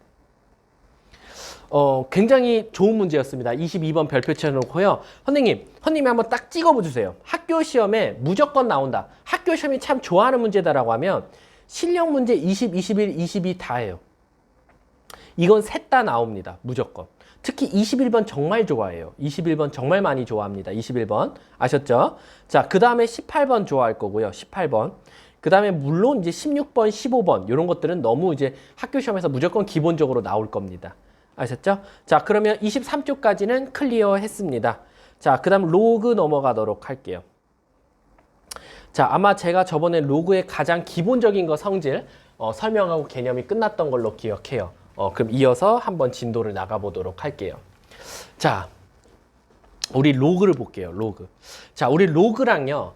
굉장히 좋은 문제였습니다. 22번 별표 쳐놓고요. 선생님이 한번 딱 찍어주세요. 학교 시험에 무조건 나온다. 학교 시험이 참 좋아하는 문제다라고 하면 실력 문제 20, 21, 22 다예요. 이건 셋 다 나옵니다. 무조건. 특히 21번 정말 좋아해요. 21번 정말 많이 좋아합니다. 21번. 아셨죠? 자, 그 다음에 18번 좋아할 거고요. 18번. 그 다음에 물론 이제 16번, 15번 이런 것들은 너무 이제 학교 시험에서 무조건 기본적으로 나올 겁니다. 아셨죠? 자, 그러면 23쪽까지는 클리어 했습니다. 자, 그 다음 로그 넘어가도록 할게요. 자, 아마 제가 저번에 로그의 가장 기본적인 거 성질 설명하고 개념이 끝났던 걸로 기억해요. 그럼 이어서 한번 진도를 나가보도록 할게요. 자, 우리 로그를 볼게요. 로그. 자, 우리 로그랑요.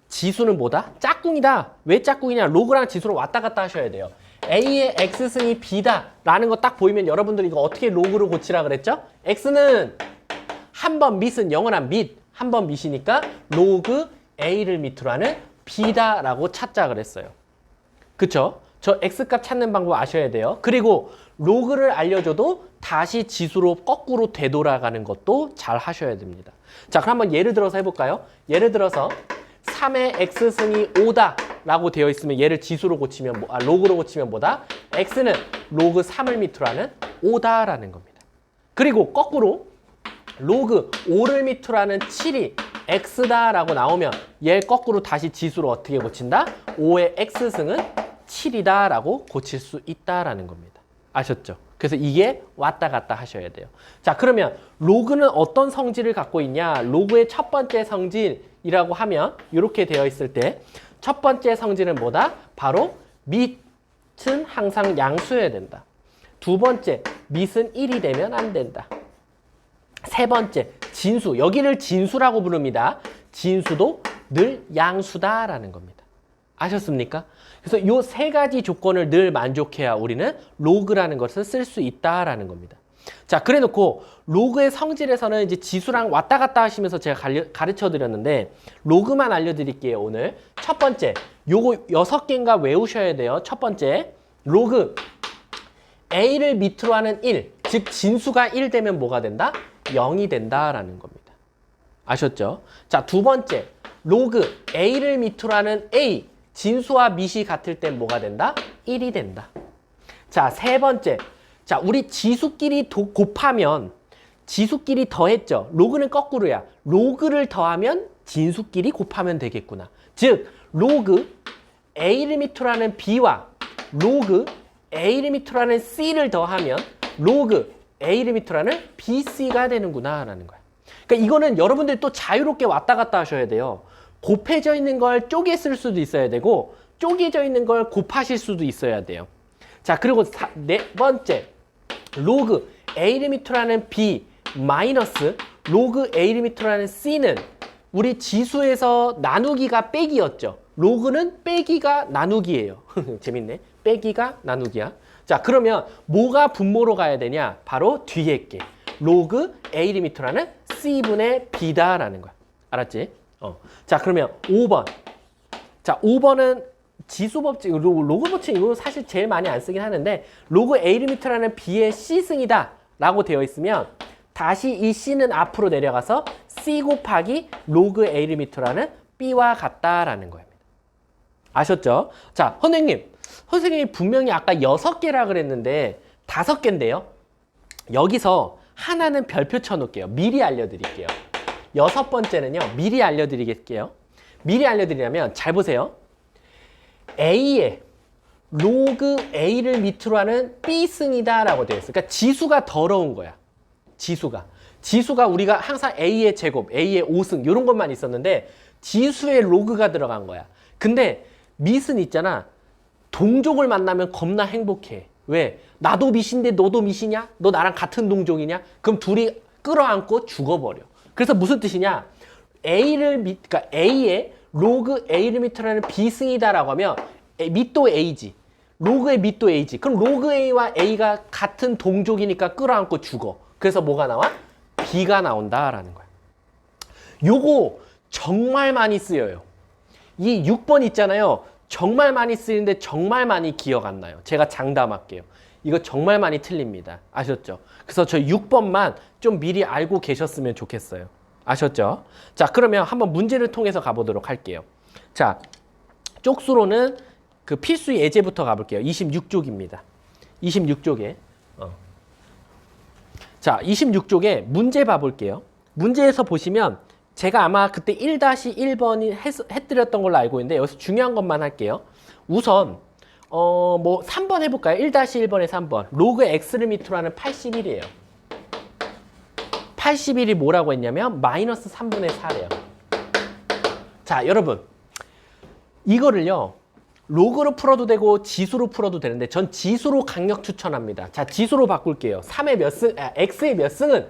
지수는 뭐다? 짝꿍이다. 왜 짝꿍이냐? 로그랑 지수로 왔다 갔다 하셔야 돼요. A의 X승이 B다 라는 거 딱 보이면 여러분들이 이거 어떻게 로그로 고치라 그랬죠? X는 한 번 밑은 영원한 밑, 한 번 밑이니까 로그 A를 밑으로 하는 B다 라고 찾자 그랬어요. 그쵸? 저 X값 찾는 방법 아셔야 돼요. 그리고 로그를 알려줘도 다시 지수로 거꾸로 되돌아가는 것도 잘 하셔야 됩니다. 자, 그럼 한번 예를 들어서 해볼까요? 예를 들어서 3의 X승이 5다 라고 되어 있으면 얘를 지수로 고치면, 로그로 고치면 뭐다? X는 로그 3을 밑으로 하는 5다 라는 겁니다. 그리고 거꾸로 로그 5를 밑으로 하는 7이 X다 라고 나오면 얘 거꾸로 다시 지수로 어떻게 고친다? 5의 X승은 7이다 라고 고칠 수 있다라는 겁니다. 아셨죠? 그래서 이게 왔다 갔다 하셔야 돼요. 자, 그러면 로그는 어떤 성질을 갖고 있냐? 로그의 첫 번째 성질이라고 하면 이렇게 되어 있을 때 첫 번째 성질은 뭐다? 바로 밑은 항상 양수여야 된다. 두 번째, 밑은 1이 되면 안 된다. 세 번째, 진수. 여기를 진수라고 부릅니다. 진수도 늘 양수다라는 겁니다. 아셨습니까? 그래서 이 세 가지 조건을 늘 만족해야 우리는 로그라는 것을 쓸 수 있다라는 겁니다. 자, 그래 놓고 로그의 성질에서는 이제 지수랑 왔다 갔다 하시면서 제가 가르쳐 드렸는데 로그만 알려드릴게요, 오늘. 첫 번째, 요거 6개인가 외우셔야 돼요. 첫 번째, 로그 A를 밑으로 하는 1, 즉 진수가 1 되면 뭐가 된다? 0이 된다라는 겁니다. 아셨죠? 자, 두 번째, 로그 A를 밑으로 하는 A, 진수와 밑이 같을 땐 뭐가 된다? 1이 된다. 자, 세 번째, 자, 우리 지수끼리 곱하면 지수끼리 더했죠. 로그는 거꾸로야. 로그를 더하면 진수끼리 곱하면 되겠구나. 즉, 로그 A를 밑으로 하는 B와 로그 A를 밑으로 하는 C를 더하면 로그 A를 밑으로 하는 BC가 되는구나 라는 거야. 그러니까 이거는 여러분들이 또 자유롭게 왔다 갔다 하셔야 돼요. 곱해져 있는 걸 쪼개 쓸 수도 있어야 되고 쪼개져 있는 걸 곱하실 수도 있어야 돼요. 자, 그리고 네 번째, 로그 A를 밑으로 하는 B 마이너스 로그 A를 밑으로 하는 C는 우리 지수에서 나누기가 빼기였죠. 로그는 빼기가 나누기예요. 재밌네. 빼기가 나누기야. 자, 그러면 뭐가 분모로 가야 되냐? 바로 뒤에 게 로그 A를 밑으로 하는 C분의 B다라는 거야. 알았지? 자, 그러면 5번. 자, 5번은 지수 법칙, 로그 법칙 이거 사실 제일 많이 안 쓰긴 하는데 로그 A를 밑으로 하는 B의 C승이다 라고 되어 있으면 다시 이 C는 앞으로 내려가서 C 곱하기 로그 A를 밑으로 하는 B와 같다라는 거입니다. 아셨죠? 자, 선생님이 분명히 아까 6개라 그랬는데 5개인데요. 여기서 하나는 별표 쳐놓을게요. 미리 알려드릴게요. 6번째는요. 미리 알려드리겠게요. 미리 알려드리려면 잘 보세요. A의 로그 A를 밑으로 하는 B승이다 라고 되어 있어요. 그러니까 지수가 더러운 거야. 지수가 우리가 항상 A의 제곱, A의 5승 이런 것만 있었는데 지수에 로그가 들어간 거야. 근데 밑은 있잖아. 동족을 만나면 겁나 행복해. 왜? 나도 밑인데 너도 밑이냐? 너 나랑 같은 동족이냐? 그럼 둘이 끌어안고 죽어버려. 그래서 무슨 뜻이냐? 그러니까 A의 로그 A를 밑으로 하는 B승이다라고 하면 밑도 A지. 로그의 밑도 A지. 그럼 로그 A와 A가 같은 동족이니까 끌어안고 죽어. 그래서 뭐가 나와? B가 나온다라는 거야. 요거 정말 많이 쓰여요. 이 6번 있잖아요. 정말 많이 쓰이는데 정말 많이 기억 안 나요. 제가 장담할게요. 이거 정말 많이 틀립니다. 아셨죠? 그래서 저 6번만 좀 미리 알고 계셨으면 좋겠어요. 아셨죠? 자, 그러면 한번 문제를 통해서 가보도록 할게요. 자, 쪽수로는 그 필수 예제부터 가볼게요. 26쪽입니다. 26쪽에. 자, 26쪽에 문제 봐볼게요. 문제에서 보시면 제가 아마 그때 1-1번이 해드렸던 걸로 알고 있는데 여기서 중요한 것만 할게요. 우선 뭐 3번 해볼까요? 1-1번에 3번. 로그 x를 밑으로 하는 81이에요. 81이 뭐라고 했냐면 마이너스 3분의 4래요. 자, 여러분 이거를요 로그로 풀어도 되고 지수로 풀어도 되는데 전 지수로 강력 추천합니다. 자, 지수로 바꿀게요. x의 몇 승은?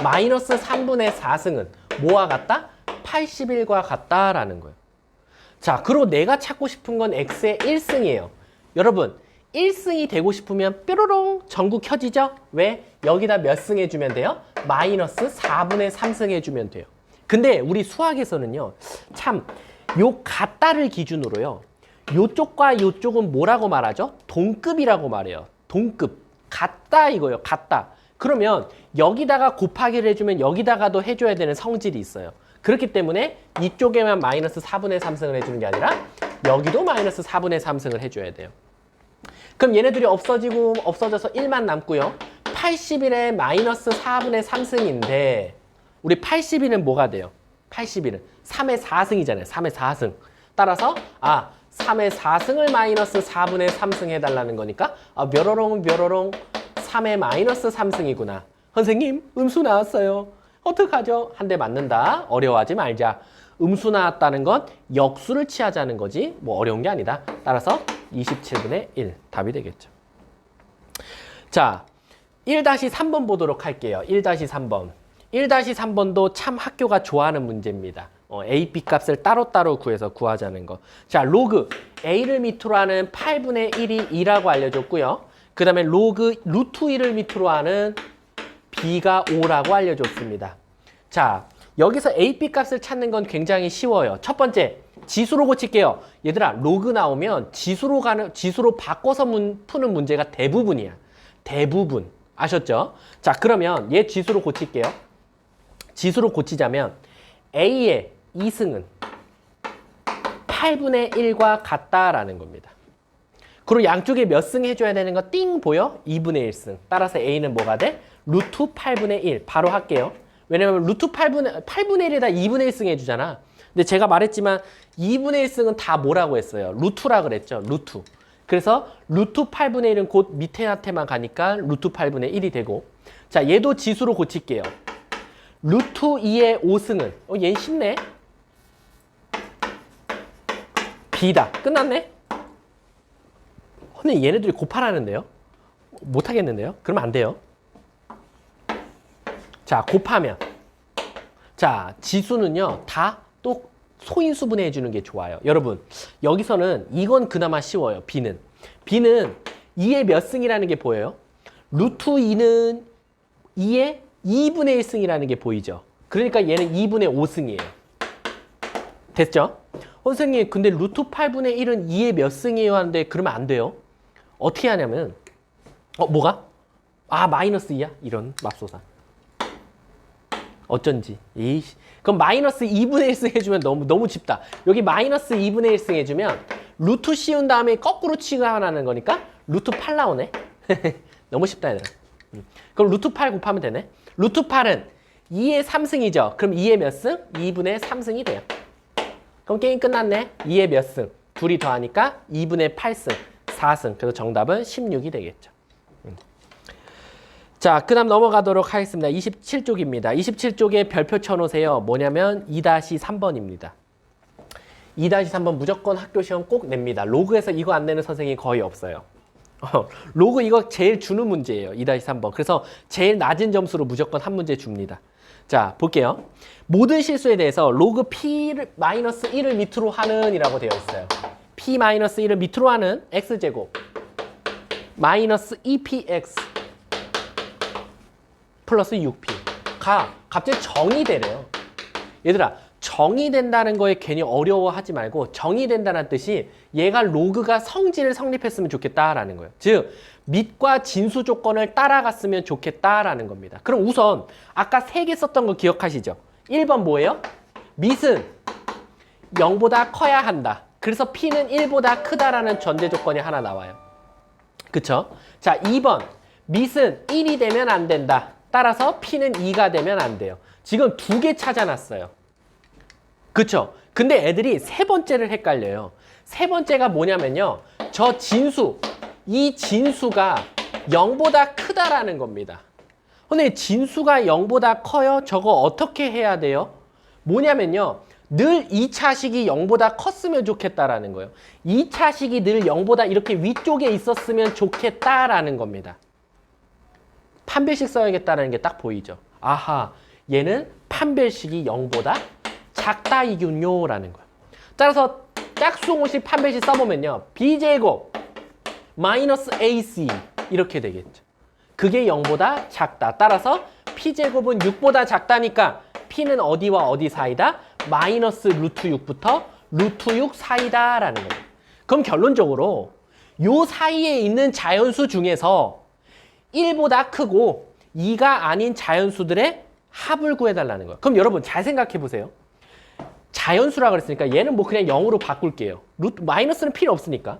마이너스 3분의 4승은 뭐와 같다? 81과 같다라는 거예요. 자, 그리고 내가 찾고 싶은 건 x의 1승이에요. 여러분, 1승이 되고 싶으면 뾰로롱 전구 켜지죠? 왜? 여기다 몇 승 해주면 돼요? 마이너스 4분의 3승 해주면 돼요. 근데 우리 수학에서는요, 참, 요 같다를 기준으로요, 요쪽과 요쪽은 뭐라고 말하죠? 동급이라고 말해요. 동급. 같다 이거예요. 같다. 그러면 여기다가 곱하기를 해주면 여기다가도 해줘야 되는 성질이 있어요. 그렇기 때문에 이쪽에만 마이너스 4분의 3승을 해주는 게 아니라 여기도 마이너스 4분의 3승을 해줘야 돼요. 그럼 얘네들이 없어져서 1만 남고요. 81에 마이너스 4분의 3승인데 우리 81은 뭐가 돼요? 81은 3의 4승이잖아요. 3의 4승. 따라서 3의 4승을 마이너스 4분의 3승 해달라는 거니까 뾰로롱 3의 마이너스 3승이구나. 선생님, 음수 나왔어요. 어떡하죠? 한 대 맞는다. 어려워하지 말자. 음수 나왔다는 건 역수를 취하자는 거지 뭐 어려운 게 아니다. 따라서 27분의 1 답이 되겠죠. 자, 1-3번 보도록 할게요. 1-3번. 1-3번도 참 학교가 좋아하는 문제입니다. A, B 값을 따로따로 구해서 구하자는 거. 자, 로그 A를 밑으로 하는 8분의 1이 2라고 알려줬고요. 그 다음에 로그 루트 1을 밑으로 하는 B가 5라고 알려줬습니다. 자, 여기서 A, B 값을 찾는 건 굉장히 쉬워요. 첫 번째, 지수로 고칠게요. 얘들아, 로그 나오면 지수로 바꿔서 푸는 문제가 대부분이야. 대부분. 아셨죠? 자, 그러면 얘 지수로 고칠게요. 지수로 고치자면 A의 2승은 8분의 1과 같다라는 겁니다. 그리고 양쪽에 몇 승 해줘야 되는 거 띵 보여? 2분의 1승. 따라서 A는 뭐가 돼? 루트 8분의 1. 바로 할게요. 왜냐면 루트 8분의 1에다 2분의 1승 해주잖아. 근데 제가 말했지만 2분의 1승은 다 뭐라고 했어요? 루트라 그랬죠. 루트. 그래서 루트 8분의 1은 곧 밑에한테만 가니까 루트 8분의 1이 되고, 자, 얘도 지수로 고칠게요. 루트 2의 5승은 얘는 쉽네. B다. 끝났네. 근데 얘네들이 곱하라는데요? 못하겠는데요? 그러면 안 돼요. 자, 곱하면, 자, 지수는요 다 또 소인수분해 해주는 게 좋아요. 여러분, 여기서는 이건 그나마 쉬워요. B는 2의 몇 승이라는 게 보여요? 루트 2는 2의 2분의 1승이라는 게 보이죠? 그러니까 얘는 2분의 5승이에요. 됐죠? 선생님, 근데 루트 8분의 1은 2의 몇 승이에요 하는데 그러면 안 돼요. 어떻게 하냐면 뭐가? 마이너스 2야? 이런 맙소사. 어쩐지. 에이씨. 그럼 마이너스 2분의 1승 해주면 너무 쉽다. 여기 마이너스 2분의 1승 해주면 루트 씌운 다음에 거꾸로 취급하는 거니까 루트 8 나오네. 너무 쉽다 얘들아. 그럼 루트 8 곱하면 되네. 루트 8은 2의 3승이죠. 그럼 2의 몇 승? 2분의 3승이 돼요. 그럼 게임 끝났네. 2의 몇 승? 둘이 더하니까 2분의 8승, 4승. 그래서 정답은 16이 되겠죠. 자, 그 다음 넘어가도록 하겠습니다. 27쪽입니다. 27쪽에 별표 쳐놓으세요. 뭐냐면 2-3번입니다. 2-3번 무조건 학교 시험 꼭 냅니다. 로그에서 이거 안 내는 선생님이 거의 없어요. 로그 이거 제일 주는 문제예요. 2-3번. 그래서 제일 낮은 점수로 무조건 한 문제 줍니다. 자, 볼게요. 모든 실수에 대해서 로그 P-1을 밑으로 하는 이라고 되어 있어요. P-1을 밑으로 하는 X제곱 마이너스 2PX 플러스 6P가 갑자기 정의 되래요. 얘들아, 정의된다는 거에 괜히 어려워하지 말고 정의된다는 뜻이 얘가 로그가 성질을 성립했으면 좋겠다라는 거예요. 즉, 밑과 진수 조건을 따라갔으면 좋겠다라는 겁니다. 그럼 우선 아까 3개 썼던 거 기억하시죠? 1번 뭐예요? 밑은 0보다 커야 한다. 그래서 P는 1보다 크다라는 전제 조건이 하나 나와요. 그쵸? 자, 2번 밑은 1이 되면 안 된다. 따라서 P는 2가 되면 안 돼요. 지금 2개 찾아놨어요. 그쵸? 근데 애들이 세 번째를 헷갈려요. 세 번째가 뭐냐면요. 저 진수, 이 진수가 0보다 크다라는 겁니다. 근데 진수가 0보다 커요? 저거 어떻게 해야 돼요? 뭐냐면요. 늘 2차식이 0보다 컸으면 좋겠다라는 거예요. 2차식이 늘 0보다 이렇게 위쪽에 있었으면 좋겠다라는 겁니다. 판별식 써야겠다는 게 딱 보이죠. 아하, 얘는 판별식이 0보다 작다이군요 라는 거예요. 따라서 짝수공식 판별식 써보면요. b제곱 마이너스 ac 이렇게 되겠죠. 그게 0보다 작다. 따라서 p제곱은 6보다 작다니까 p는 어디와 어디 사이다? 마이너스 루트 6부터 루트 6 사이다 라는 거예요. 그럼 결론적으로 요 사이에 있는 자연수 중에서 1보다 크고 2가 아닌 자연수들의 합을 구해달라는 거예요. 그럼 여러분 잘 생각해 보세요. 자연수라 그랬으니까 얘는 뭐 그냥 0으로 바꿀게요. 마이너스는 필요 없으니까.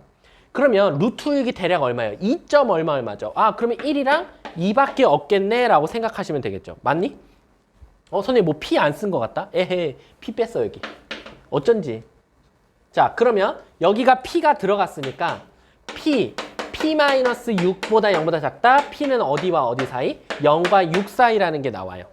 그러면 루트 6이 대략 얼마예요? 2. 얼마죠? 아, 그러면 1이랑 2밖에 없겠네 라고 생각하시면 되겠죠. 맞니? 선생님 뭐 P 안 쓴 것 같다? 에헤, P 뺐어 여기. 어쩐지. 자, 그러면 여기가 P가 들어갔으니까 P-6보다 0보다 작다. P는 어디와 어디 사이? 0과 6 사이라는 게 나와요.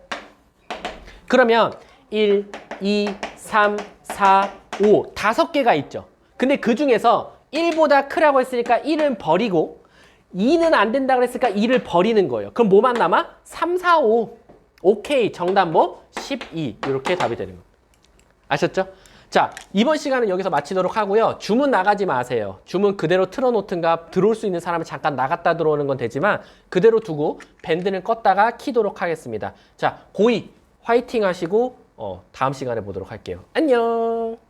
그러면 1, 2, 3, 4, 5 다섯 개가 있죠. 근데 그 중에서 1보다 크라고 했으니까 1은 버리고 2는 안 된다 그랬으니까 2를 버리는 거예요. 그럼 뭐만 남아? 3, 4, 5. 오케이. 정답 뭐? 12. 이렇게 답이 되는 거예요. 아셨죠? 자, 이번 시간은 여기서 마치도록 하고요. 주문 나가지 마세요. 주문 그대로 틀어놓든가 들어올 수 있는 사람은 잠깐 나갔다 들어오는 건 되지만 그대로 두고 밴드는 껐다가 키도록 하겠습니다. 자, 고2 화이팅 하시고 다음 시간에 보도록 할게요. 안녕.